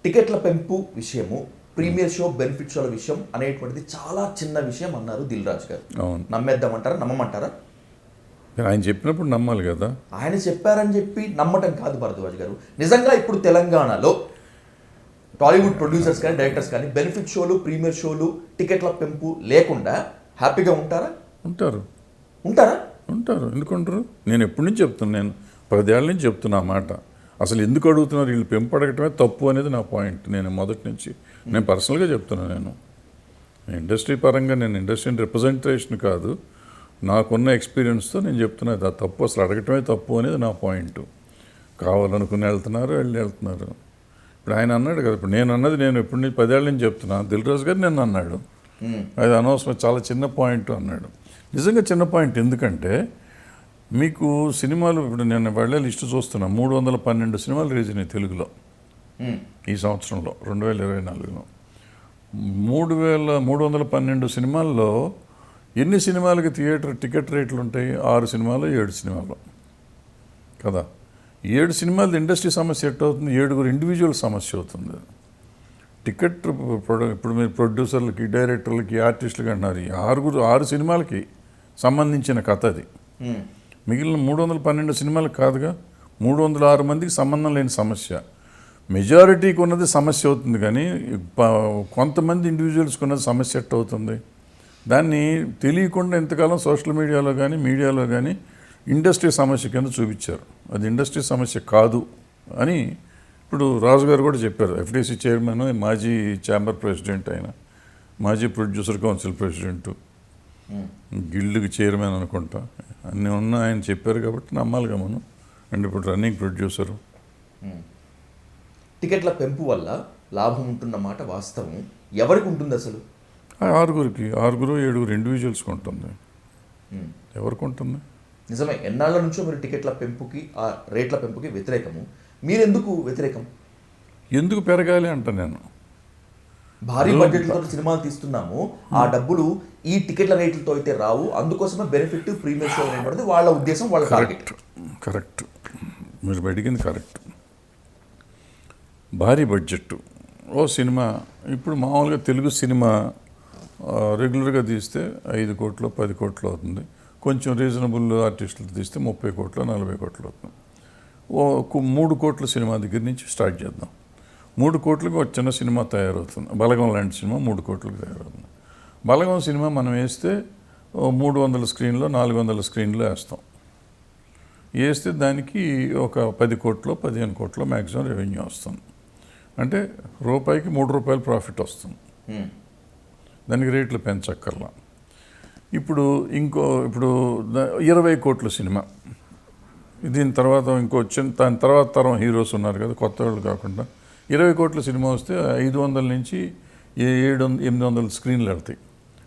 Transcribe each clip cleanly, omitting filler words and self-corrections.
టికెట్ల పెంపు విషయము, ప్రీమియర్ షో బెనిఫిట్ షోల విషయం అనేటువంటిది చాలా చిన్న విషయం అన్నారు దిల్ రాజు గారు. అవును, నమ్మేద్దామంటారా, నమ్మమంటారా? ఆయన చెప్పినప్పుడు నమ్మాలి కదా. ఆయన చెప్పారని చెప్పి నమ్మటం కాదు భరద్వాజ్ గారు. నిజంగా ఇప్పుడు తెలంగాణలో టాలీవుడ్ ప్రొడ్యూసర్స్ కానీ డైరెక్టర్స్ కానీ బెనిఫిట్ షోలు, ప్రీమియర్ షోలు, టికెట్ల పెంపు లేకుండా హ్యాపీగా ఉంటారా? ఉంటారు. ఉంటారా? ఉంటారు. ఎందుకుంటారు? నేను ఎప్పటి నుంచి చెప్తున్నాను, నేను 10 ఏళ్ళ నుంచి చెప్తున్నా ఆ మాట. అసలు ఎందుకు అడుగుతున్నారు వీళ్ళు, పెంపు అడగటమే తప్పు అనేది నా పాయింట్. నేను మొదటి నుంచి నేను పర్సనల్గా చెప్తున్నాను. నేను ఇండస్ట్రీ పరంగా, నేను ఇండస్ట్రీ రిప్రజెంటేషన్ కాదు, నాకున్న ఎక్స్పీరియన్స్తో నేను చెప్తున్నా అది తప్పు, అసలు అడగటమే తప్పు అనేది నా పాయింట్. కావాలనుకుని వెళ్తున్నారు. ఇప్పుడు ఆయన అన్నాడు కదా, ఇప్పుడు నేను అన్నది నేను ఎప్పటి నుంచి 10 ఏళ్ళ నుంచి చెప్తున్నా. దిల్ రాజు గారు నేను అన్నాడు అది అనవసరం, చాలా చిన్న పాయింట్ అన్నాడు. నిజంగా చిన్న పాయింట్. ఎందుకంటే మీకు సినిమాలు ఇప్పుడు నేను వాళ్ళే లిస్టు చూస్తున్నా, 312 సినిమాలు రిలీజ్ అయినాయి తెలుగులో ఈ సంవత్సరంలో 2024లో. 312 సినిమాల్లో ఎన్ని సినిమాలకి థియేటర్ టికెట్ రేట్లు ఉంటాయి? 6 సినిమాలు 7 సినిమాలు కదా. 7 సినిమాలది ఇండస్ట్రీ సమస్య ఎట్ అవుతుంది? 7 ఇండివిజువల్ సమస్య అవుతుంది. టికెట్ ఇప్పుడు మీరు ప్రొడ్యూసర్లకి, డైరెక్టర్లకి, ఆర్టిస్టులకి అంటున్నారు, 6 సినిమాలకి సంబంధించిన కథ అది. మిగిలిన 312 సినిమాలకు కాదుగా. 306 మందికి సంబంధం లేని సమస్య. మెజారిటీకి ఉన్నది సమస్య అవుతుంది, కానీ కొంతమంది ఇండివిజువల్స్కి ఉన్నది సమస్య ఎట్ అవుతుంది? దాన్ని తెలియకుండా ఇంతకాలం సోషల్ మీడియాలో కానీ మీడియాలో కానీ ఇండస్ట్రీ సమస్య కింద చూపించారు. అది ఇండస్ట్రీ సమస్య కాదు అని ఇప్పుడు రాజు గారు కూడా చెప్పారు. ఎఫ్డిసి చైర్మన్, మాజీ ఛాంబర్ ప్రెసిడెంట్, ఆయన మాజీ ప్రొడ్యూసర్ కౌన్సిల్ ప్రెసిడెంటు, గిల్డ్కి చైర్మన్ అనుకుంటా, అన్నీ ఉన్న ఆయన చెప్పారు కాబట్టి నమ్మాలిగా మనం. అండ్ ఇప్పుడు రన్నింగ్ ప్రొడ్యూసరు. టికెట్ల పెంపు వల్ల లాభం ఉంటున్నమాట వాస్తవం. ఎవరికి ఉంటుంది అసలు? 6 7 ఇండివిజువల్స్కి ఉంటుంది. ఎవరికి ఉంటుంది? నిజమే. ఎన్నాళ్ళ నుంచో మీరు టికెట్ల పెంపుకి, ఆ రేట్ల పెంపుకి వ్యతిరేకము. మీరెందుకు వ్యతిరేకం? ఎందుకు పెరగాలి అంట నేను. భారీ బడ్జెట్లతో సినిమాలు తీస్తున్నాము, ఆ డబ్బులు ఈ టికెట్ల రేట్లతో అయితే రావు, అందుకోసమే బెనిఫిట్ ప్రీమియర్ షో అనేటువంటిది వాళ్ళ ఉద్దేశం, వాళ్ళ టార్గెట్. కరెక్ట్, మీరు అడిగింది కరెక్ట్. భారీ బడ్జెట్ ఓ సినిమా, ఇప్పుడు మామూలుగా తెలుగు సినిమా రెగ్యులర్గా తీస్తే 5 కోట్లు 10 కోట్లు అవుతుంది. కొంచెం రీజనబుల్ ఆర్టిస్టులు తీస్తే 30 కోట్లు 40 కోట్లు అవుతుంది. 3 కోట్ల సినిమా దగ్గర నుంచి స్టార్ట్ చేద్దాం. 3 కోట్లకు ఒక చిన్న సినిమా తయారవుతుంది. బలగం లాంటి సినిమా 3 కోట్లకు తయారవుతుంది. బలగం సినిమా మనం వేస్తే 300 స్క్రీన్లో 400 స్క్రీన్లో వేస్తే దానికి ఒక 10 కోట్లు 15 కోట్లు మ్యాక్సిమం రెవెన్యూ వస్తుంది. అంటే రూపాయికి 3 రూపాయలు ప్రాఫిట్ వస్తుంది. దానికి రేట్లు పెంచక్కర్లా. ఇప్పుడు 20 కోట్ల సినిమా, దీని తర్వాత దాని తర్వాత తరం హీరోస్ ఉన్నారు కదా, కొత్త వాళ్ళు కాకుండా 20 కోట్ల సినిమా వస్తే 500 నుంచి 700-800 స్క్రీన్లు వెళ్తాయి.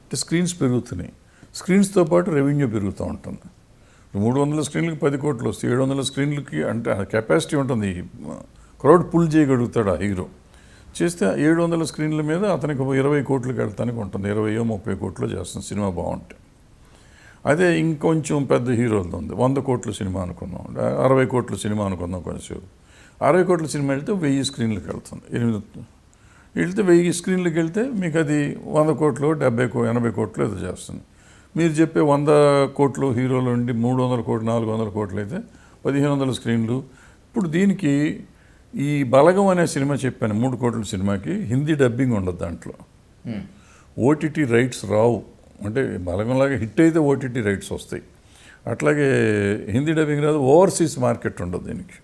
అంటే స్క్రీన్స్ పెరుగుతున్నాయి. స్క్రీన్స్తో పాటు రెవెన్యూ పెరుగుతూ ఉంటుంది. 300 స్క్రీన్లకి 10 కోట్లు వస్తాయి. 700 స్క్రీన్లకి అంటే కెపాసిటీ ఉంటుంది, క్రౌడ్ పుల్ చేయగలుగుతాడు ఆ హీరో. చేస్తే 700 స్క్రీన్ల మీద అతనికి 20 కోట్లకి వెళ్తానికి ఉంటుంది. 20-30 కోట్లు చేస్తుంది సినిమా బాగుంటే. అదే ఇంకొంచెం పెద్ద హీరోలతో ఉంది, 100 కోట్ల సినిమా అనుకుందాం, 60 కోట్ల సినిమా అనుకుందాం. కొంచెం 60 కోట్ల సినిమా వెళ్తే 1000 స్క్రీన్లకు వెళ్తుంది. వెళ్తే 1000 స్క్రీన్లకు వెళ్తే మీకు అది 100 కోట్లు 80 కోట్లు ఏదో చేస్తుంది. మీరు చెప్పే 100 కోట్లు హీరోలు ఉండి 300 కోట్లు 400 కోట్లు అయితే 1500 స్క్రీన్లు. ఇప్పుడు దీనికి ఈ బలగం అనే సినిమా చెప్పాను, 3 కోట్ల సినిమాకి హిందీ డబ్బింగ్ ఉండదు దాంట్లో. ఓటీటీ రైట్స్ రావు. అంటే బలగంలాగా హిట్ అయితే ఓటీటీ రైట్స్ వస్తాయి, అట్లాగే హిందీ డబ్బింగ్ రాదు. ఓవర్సీస్ మార్కెట్ ఉండదు దీనికి.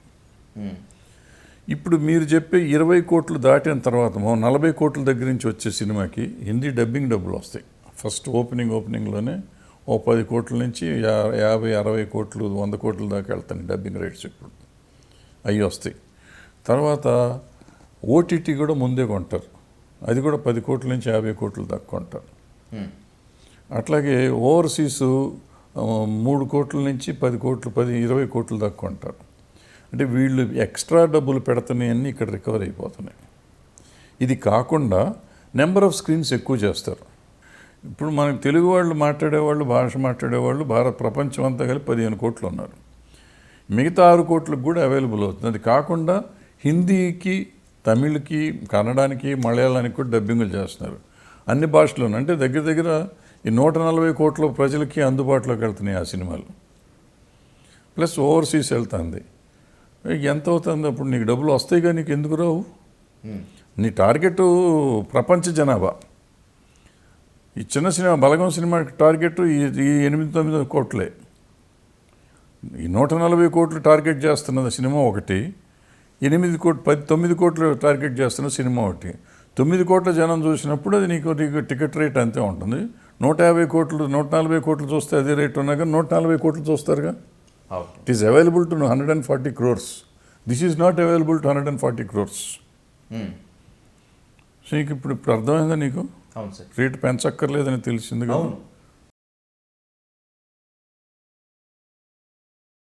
ఇప్పుడు మీరు చెప్పే 20 కోట్లు దాటిన తర్వాత 40 కోట్ల దగ్గర నుంచి వచ్చే సినిమాకి హిందీ డబ్బింగ్ డబ్బులు వస్తాయి. ఫస్ట్ ఓపెనింగ్లోనే 10 కోట్ల నుంచి 50-60 కోట్లు 100 కోట్ల దాకా వెళ్తాయి డబ్బింగ్ రైట్స్. ఇప్పుడు అవి వస్తాయి. తర్వాత ఓటీటీ కూడా ముందే కొంటారు, అది కూడా 10 కోట్ల నుంచి 50 కోట్ల దాకా కొంటారు. అట్లాగే ఓవర్సీస్ 3 కోట్ల నుంచి 10 కోట్లు 20 కోట్ల దాకా కొంటారు. అంటే వీళ్ళు ఎక్స్ట్రా డబ్బులు పెడుతున్నాయన్నీ ఇక్కడ రికవర్ అయిపోతున్నాయి. ఇది కాకుండా నెంబర్ ఆఫ్ స్క్రీన్స్ ఎక్కువ చేస్తారు. ఇప్పుడు మనకు తెలుగు వాళ్ళు మాట్లాడేవాళ్ళు, భాష మాట్లాడేవాళ్ళు ప్రపంచం అంతా కలిపి 15 కోట్లు ఉన్నారు. మిగతా 6 కోట్లకు కూడా అవైలబుల్ అవుతుంది. అది కాకుండా హిందీకి తమిళ్కి, కన్నడానికి, మలయాళానికి కూడా డబ్బింగులు చేస్తున్నారు. అన్ని భాషల్లోనూ. అంటే దగ్గర దగ్గర ఈ 140 కోట్ల ప్రజలకి అందుబాటులోకి వెళ్తున్నాయి ఆ సినిమాలు. ప్లస్ ఓవర్సీస్ వెళ్తుంది. ఎంత అవుతుంది అప్పుడు? నీకు డబ్బులు వస్తాయిగా, నీకు ఎందుకు రావు? నీ టార్గెట్ ప్రపంచ జనాభా. ఈ చిన్న సినిమా బలగం సినిమా టార్గెట్ ఈ 8-9 కోట్లే. ఈ 140 కోట్లు టార్గెట్ చేస్తున్న సినిమా ఒకటి, 9 కోట్లు టార్గెట్ చేస్తున్న సినిమా ఒకటి. 9 కోట్ల జనం చూసినప్పుడు అది నీకు టికెట్ రేట్ అంతే ఉంటుంది. 150 కోట్లు 140 కోట్లు చూస్తే అదే రేట్ ఉన్నా కానీ 140 కోట్లు చూస్తారుగా. It is available to 140 crores. This is not available to 140 crores. So నీకు ఇప్పుడు అర్థమైందా నీకు? అవును సార్. రేటు పెంచక్కర్లేదని తెలిసింది కదా. అవును.